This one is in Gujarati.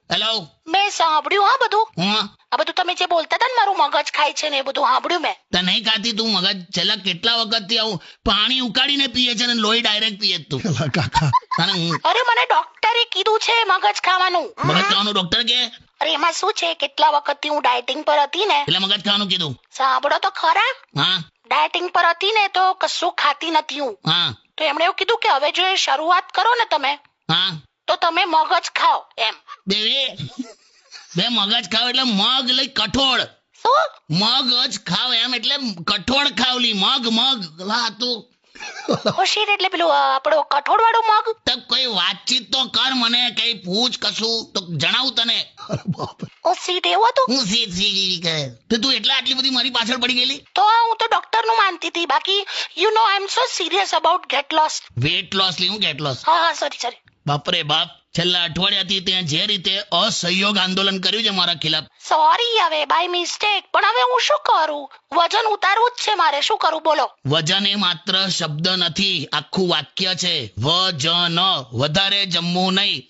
હેલો. મેં સાંભળ્યું હા બધું. હું આ બધું તમે જે બોલતા હતા ને મારું મગજ ખાય છે ને એ બધું સાંભળ્યું મેં. તને નહીં ખાતી તું મગજ? છેલ્લા કેટલા વખતથી આવું પાણી ઉકાળીને પીએ છે ને લોહી ડાયરેક્ટ પીએ તું. કાકા તને હું અરે મને ડોક્ટરે કીધું છે મગજ ખાવાનું. મગજ ખાવાનું ડોક્ટર કે? અરે એમાં શું છે કેટલા વખતથી હું ડાયટિંગ પર હતી ને. એટલે મગજ ખાવાનું કીધું? સાંભળો તો ખરા. હા ડાયટિંગ પર હતી ને તો કશું ખાતી નથી હું. હા તો એમણે એવું કીધું કે હવે જો એ શરૂઆત કરો ને તમે હા તો તમે મગજ ખાઓ એમ. બે મગજ ખાવ એટલે મગ લઈ કઠોળ. શું? મગજ ખાવ એમ એટલે કઠોળ ખાવલી મગ લા તું ખુશી એટલે પેલું આપણો કઠોળ વાળું મગ. તો કોઈ વાતચીત તો કર, મને કઈ પૂછ કશું તો જણાવું તને. અરે બાપ રે. ઓ સીટ એવું હતું. હું સી કહે તો તું એટલા આટલી બધી મારી પાછળ પડી ગયેલી. તો હું તો ડોક્ટર નું માનતી હતી. બાકી you know I am so serious about get lost. Weight loss લી હું ગેટ લોસ? હા સોરી. બાપરે બાપ, છેલ્લા અઠવાડિયાથી ત્યાં જે રીતે અસહયોગ આંદોલન કર્યું છે મારા ખિલાફ. સોરી હવે બાય મિસ્ટેક. પણ હવે હું શું કરું? વજન ઉતારવું જ છે મારે. શું કરું બોલો? વજન એ માત્ર શબ્દ નથી, આખું વાક્ય છે. વજન, વધારે જમવું નહીં.